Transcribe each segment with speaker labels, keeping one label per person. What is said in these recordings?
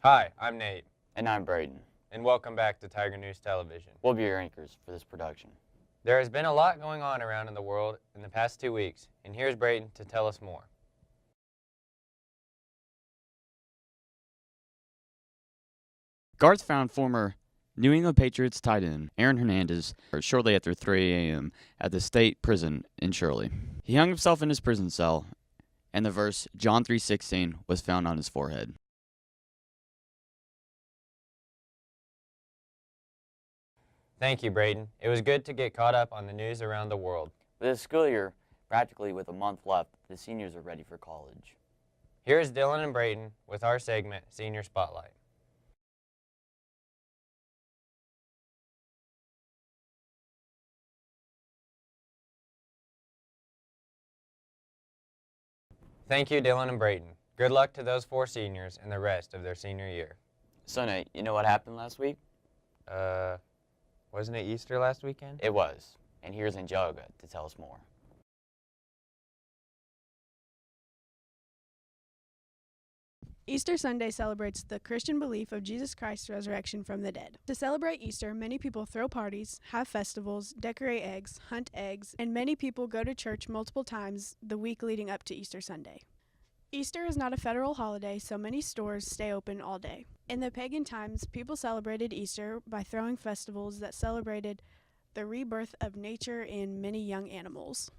Speaker 1: Hi, I'm Nate,
Speaker 2: And I'm Braden.
Speaker 1: and welcome back to Tiger News Television.
Speaker 2: We'll be your anchors for this production.
Speaker 1: There has been a lot going on around in the world in the past 2 weeks, and here's Braden to tell us more.
Speaker 3: Guards found former New England Patriots tight end Aaron Hernandez shortly after 3 a.m. at the state prison in Shirley. He hung himself in his prison cell, and the verse John 3:16 was found on his forehead.
Speaker 1: Thank you, Braden. It was good to get caught up on the news around the world.
Speaker 2: This school year, practically with a month left, the seniors are ready for college.
Speaker 1: Here's Dylan and Braden with our segment, Senior Spotlight. Thank you, Dylan and Braden. Good luck to those 4 seniors and the rest of their senior year.
Speaker 2: So Nate, you know what happened last week?
Speaker 1: Wasn't it Easter last weekend?
Speaker 2: It was. And here's Angelica to tell us more.
Speaker 4: Easter Sunday celebrates the Christian belief of Jesus Christ's resurrection from the dead. To celebrate Easter, many people throw parties, have festivals, decorate eggs, hunt eggs, and many people go to church multiple times the week leading up to Easter Sunday. Easter is not a federal holiday, so many stores stay open all day. In the pagan times, people celebrated Easter by throwing festivals that celebrated the rebirth of nature and many young animals.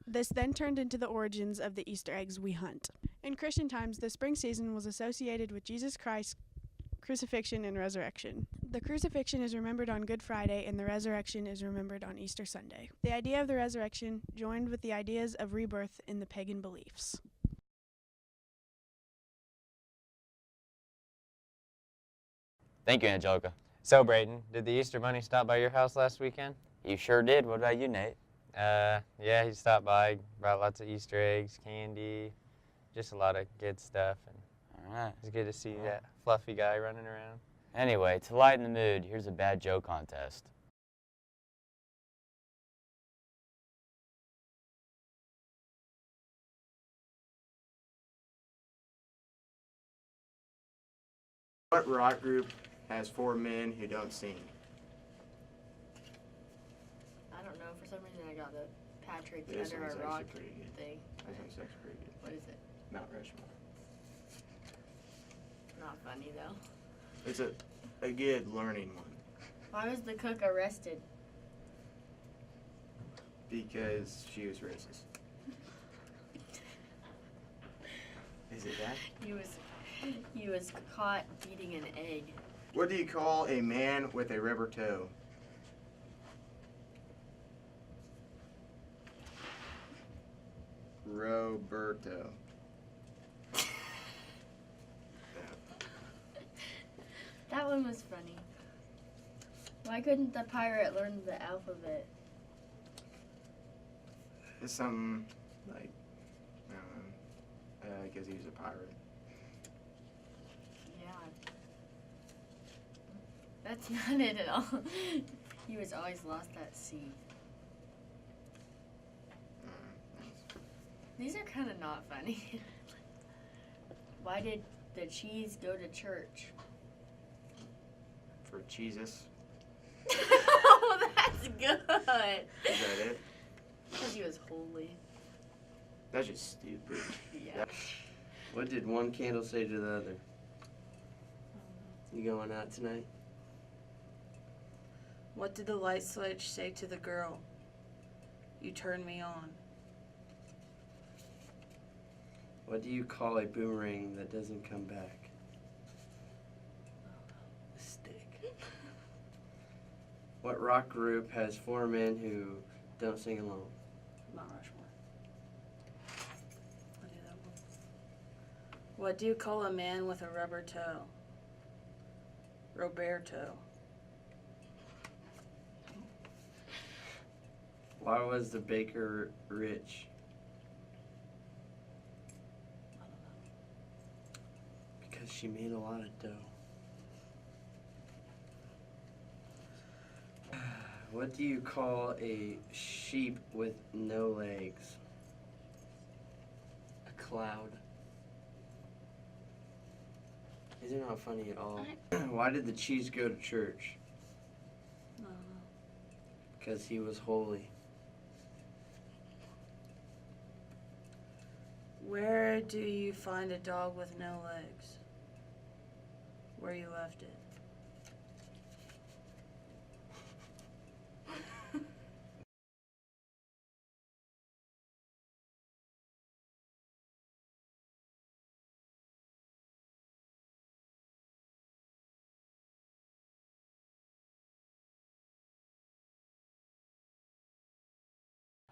Speaker 4: This then turned into the origins of the Easter eggs we hunt. In Christian times, the spring season was associated with Jesus Christ's crucifixion and resurrection. The crucifixion is remembered on Good Friday, and the resurrection is remembered on Easter Sunday. The idea of the resurrection joined with the ideas of rebirth in the pagan beliefs.
Speaker 2: Thank you, Angelica.
Speaker 1: So, Braden, did the Easter Bunny stop by your house last weekend?
Speaker 2: You sure did. What about you, Nate?
Speaker 1: Yeah, he stopped by, brought lots of Easter eggs, candy, just a lot of good stuff. And
Speaker 2: All right.
Speaker 1: it's good to see that fluffy guy running around.
Speaker 2: Anyway, to lighten the mood, here's a bad joke contest.
Speaker 5: What rock group has 4 men who don't sing?
Speaker 6: I don't know. For some reason, I got the Patrick
Speaker 5: This
Speaker 6: Under
Speaker 5: one's
Speaker 6: a Rock
Speaker 5: actually pretty good.
Speaker 6: thing.
Speaker 5: This one's actually pretty good.
Speaker 6: What is it?
Speaker 5: Mount Rushmore.
Speaker 6: Not funny though.
Speaker 5: It's a good learning one
Speaker 6: Why was the cook arrested?
Speaker 5: because she was racist. Is it that?
Speaker 6: He was caught eating an egg.
Speaker 5: What do you call a man with a rubber toe? Roberto.
Speaker 6: That one was funny. Why couldn't the pirate learn the alphabet?
Speaker 5: It's something like, because he was a pirate.
Speaker 6: Yeah. That's not it at all. He was always lost at sea. These are kind of not funny. Why did the cheese go to church?
Speaker 5: For Jesus.
Speaker 6: Oh, that's good.
Speaker 5: Is that it?
Speaker 6: Because he was holy.
Speaker 5: That's just stupid.
Speaker 6: Yeah.
Speaker 7: What did one candle say to the other? You going out tonight?
Speaker 8: What did the light switch say to the girl? You turned me on.
Speaker 7: What do you call a boomerang that doesn't come back? A stick. What rock group has 4 men who don't sing alone?
Speaker 8: Mount Rushmore. I knew that one. What do you call a man with a rubber toe? Roberto.
Speaker 7: Why was the baker rich? Because she made a lot of dough. What do you call a sheep with no legs? A cloud. These are not funny at all. Why did the cheese go to church?
Speaker 8: I don't know.
Speaker 7: Because he was holy.
Speaker 8: Where do you find a dog with no legs? Where you left it.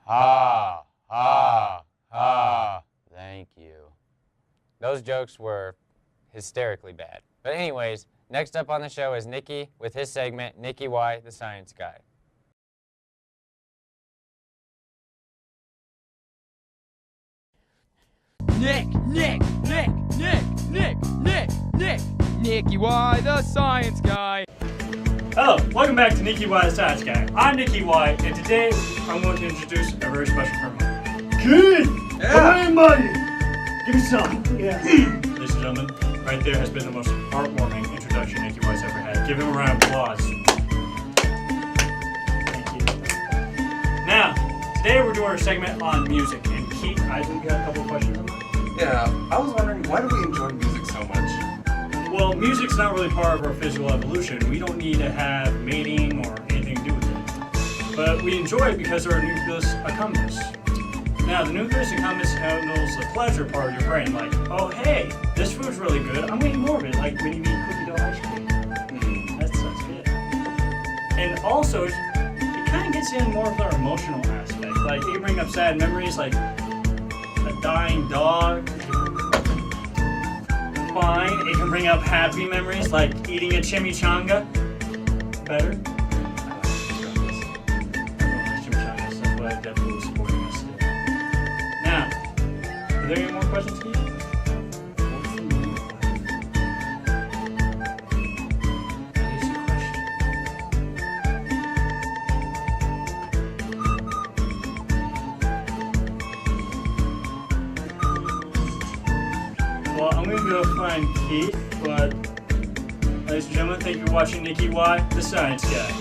Speaker 1: Ha, ha, ha. Thank you. Those jokes were hysterically bad. But anyways, next up on the show is Nicky with his segment, Nicky Y, the Science Guy.
Speaker 3: Nicky Y, the Science Guy.
Speaker 9: Hello, welcome back to Nicky Y, the Science Guy. I'm Nicky Y, and today I'm going to introduce a very special friend of mine. Keith! Yeah! Money! Give me some. Yeah. Ladies and gentlemen, right there has been the most heartwarming introduction Nicky Y's ever had. Give him a round of applause. Thank you. Now, today we're doing our segment on music, and Keith, I think you had a couple of questions on that.
Speaker 10: Yeah, I was wondering, why do we enjoy music so much?
Speaker 9: Well, music's not really part of our physical evolution. We don't need to have mating or anything to do with it. But we enjoy it because of our nucleus accumbens. Now, the nucleus accumbens handles the pleasure part of your brain, like, oh, hey, this food's really good. I'm eating more of it, like when you eat cookie dough ice cream. That's good. And also, it kind of gets in more of our emotional aspect. Like, it can bring up sad memories, like a dying dog. Fine. It can bring up happy memories like eating a chimichanga. Better? I like chimichangas. That's why Deadpool was supporting us today. Now, are there any more questions, Keith? What's the meaning of life? That is the question. Well, I'm gonna go find Keith, but ladies and gentlemen, thank you for watching Nicky Y, the Science Guy.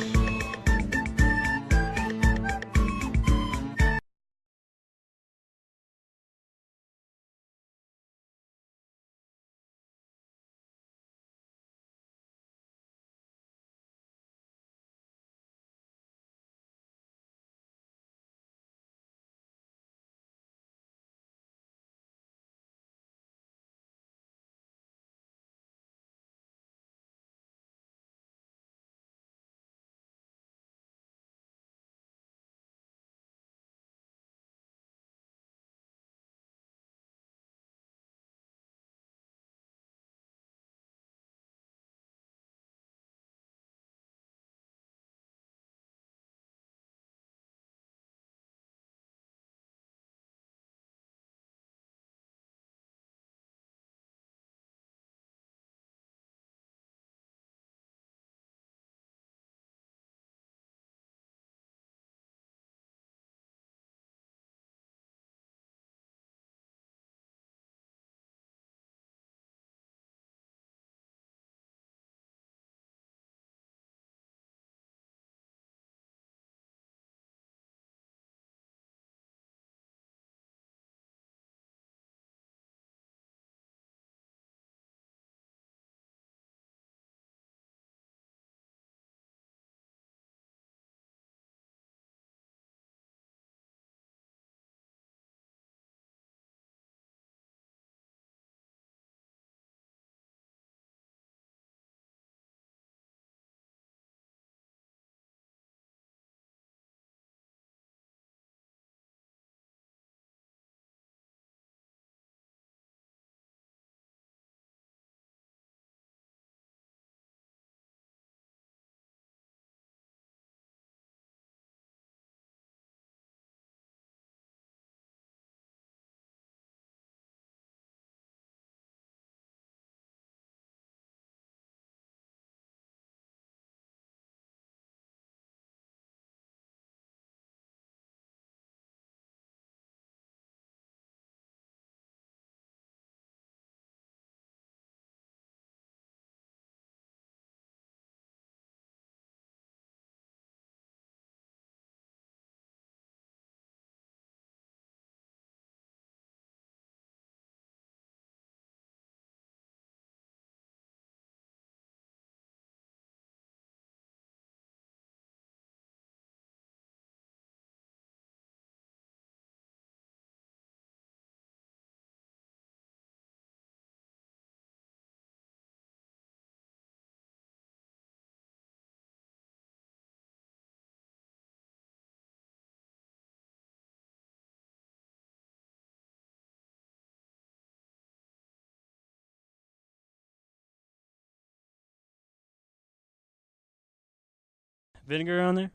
Speaker 9: vinegar on there?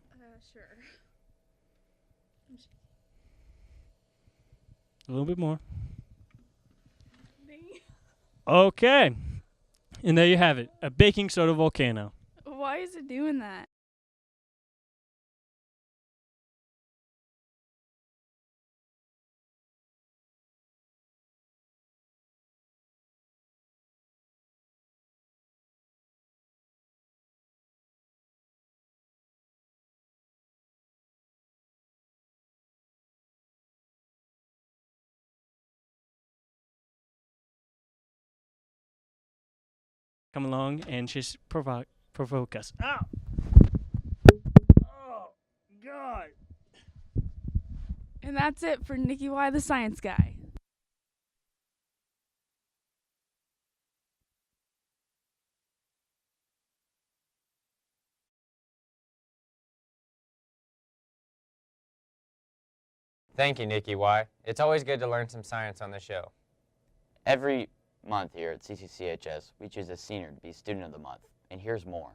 Speaker 4: Sure.
Speaker 9: A little bit more. Okay. And there you have it, a baking soda volcano.
Speaker 11: Why is it doing that?
Speaker 9: Come along and just provoke us. Ow! Oh, God.
Speaker 11: And that's it for Nikki Y, the science guy.
Speaker 1: Thank you, Nikki Y. It's always good to learn some science on the show.
Speaker 2: Every month here at CCCHS, we choose a senior to be Student of the Month, and here's more.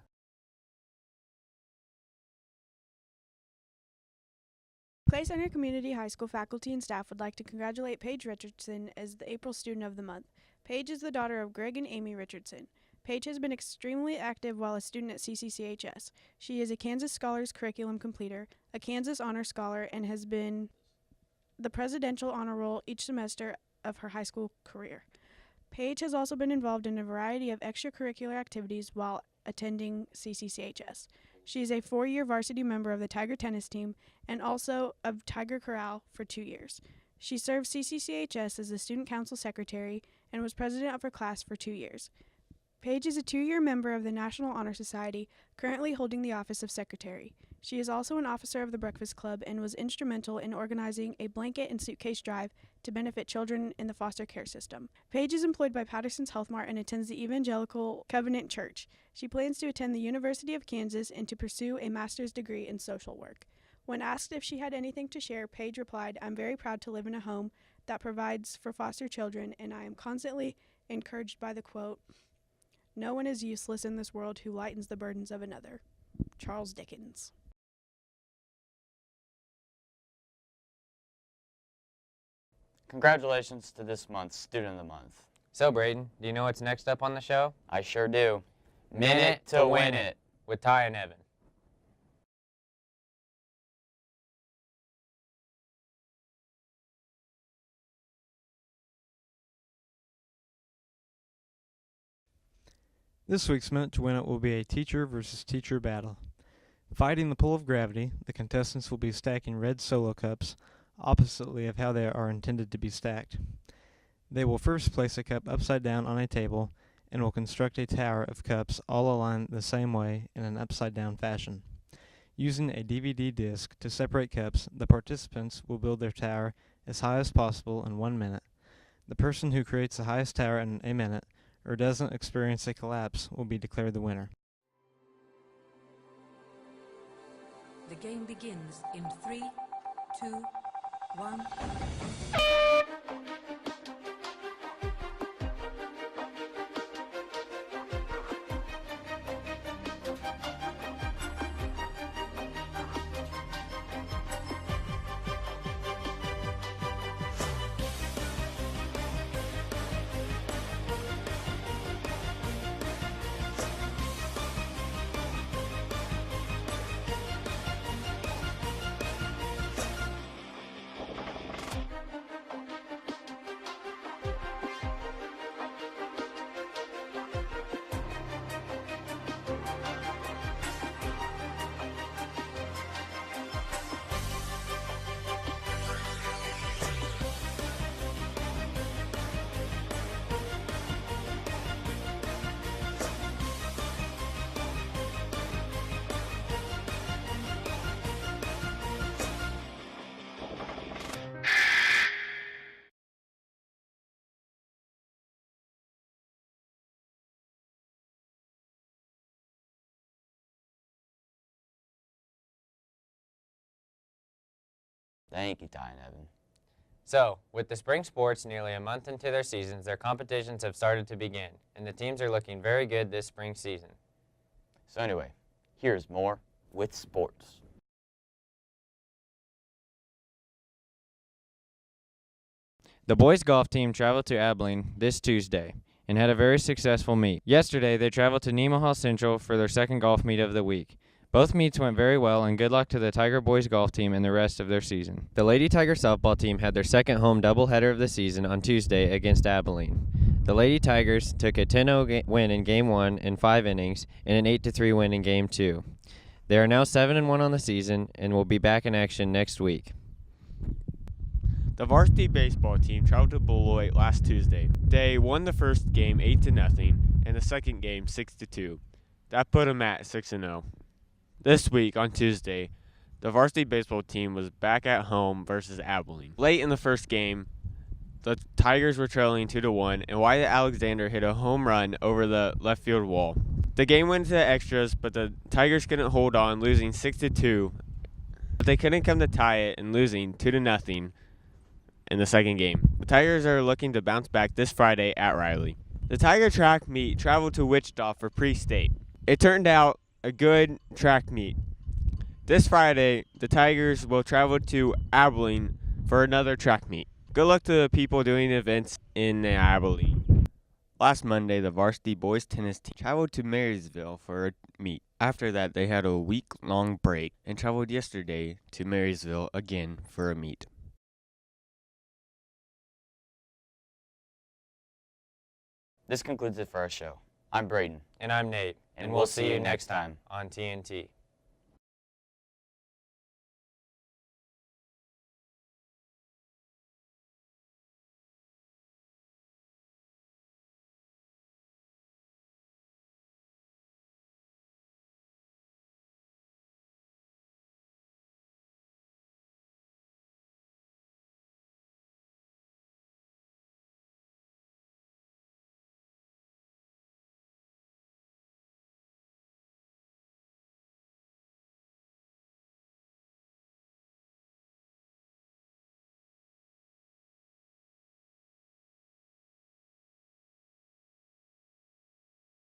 Speaker 4: Clay Center Community High School faculty and staff would like to congratulate Paige Richardson as the April Student of the Month. Paige is the daughter of Greg and Amy Richardson. Paige has been extremely active while a student at CCCHS. She is a Kansas Scholars Curriculum completer, a Kansas Honor Scholar, and has been the Presidential Honor Roll each semester of her high school career. Paige has also been involved in a variety of extracurricular activities while attending CCCHS. She is a 4-year varsity member of the Tiger tennis team and also of Tiger Corral for 2 years. She served CCCHS as the student council secretary and was president of her class for 2 years. Paige is a 2-year member of the National Honor Society, currently holding the office of secretary. She is also an officer of the Breakfast Club and was instrumental in organizing a blanket and suitcase drive to benefit children in the foster care system. Paige is employed by Patterson's Health Mart and attends the Evangelical Covenant Church. She plans to attend the University of Kansas and to pursue a master's degree in social work. When asked if she had anything to share, Paige replied, "I'm very proud to live in a home that provides for foster children, and I am constantly encouraged by the quote, 'No one is useless in this world who lightens the burdens of another.'" Charles Dickens.
Speaker 2: Congratulations to this month's Student of the Month.
Speaker 1: So, Braden, do you know what's next up on the show?
Speaker 2: I sure do.
Speaker 1: Minute to Win It with Ty and Evan.
Speaker 12: This week's Minute to Win It will be a teacher versus teacher battle. Fighting the pull of gravity, the contestants will be stacking red Solo cups oppositely of how they are intended to be stacked. They will first place a cup upside down on a table and will construct a tower of cups all aligned the same way in an upside down fashion. Using a DVD disc to separate cups, the participants will build their tower as high as possible in 1 minute. The person who creates the highest tower in a minute or doesn't experience a collapse will be declared the winner.
Speaker 13: The game begins in 3, 2, 1.
Speaker 2: Thank you, Ty and Evan.
Speaker 1: So, with the spring sports nearly a month into their seasons, their competitions have started to begin, and the teams are looking very good this spring season.
Speaker 2: So anyway, here's more with sports.
Speaker 1: The boys golf team traveled to Abilene this Tuesday and had a very successful meet. Yesterday, they traveled to Nemaha Central for their second golf meet of the week. Both meets went very well, and good luck to the Tiger boys golf team in the rest of their season. The Lady Tiger softball team had their second home doubleheader of the season on Tuesday against Abilene. The Lady Tigers took a 10-0 win in Game 1 in 5 innings and an 8-3 win in Game 2. They are now 7-1 on the season and will be back in action next week.
Speaker 14: The varsity baseball team traveled to Beloit last Tuesday. They won the first game 8-0 and the second game 6-2. That put them at 6-0. This week, on Tuesday, the varsity baseball team was back at home versus Abilene. Late in the first game, the Tigers were trailing 2-1, and Wyatt Alexander hit a home run over the left field wall. The game went to extras, but the Tigers couldn't hold on, losing 6-2. But they couldn't come to tie it and losing 2-0 in the second game. The Tigers are looking to bounce back this Friday at Riley. The Tiger track meet traveled to Wichita for pre-state. It turned out a good track meet. This Friday, the Tigers will travel to Abilene for another track meet. Good luck to the people doing events in Abilene. Last Monday, the varsity boys tennis team traveled to Marysville for a meet. After that, they had a week-long break and traveled yesterday to Marysville again for a meet.
Speaker 2: This concludes it for our show. I'm Braden.
Speaker 1: And I'm Nate.
Speaker 2: And we'll see you next time
Speaker 1: on TNT.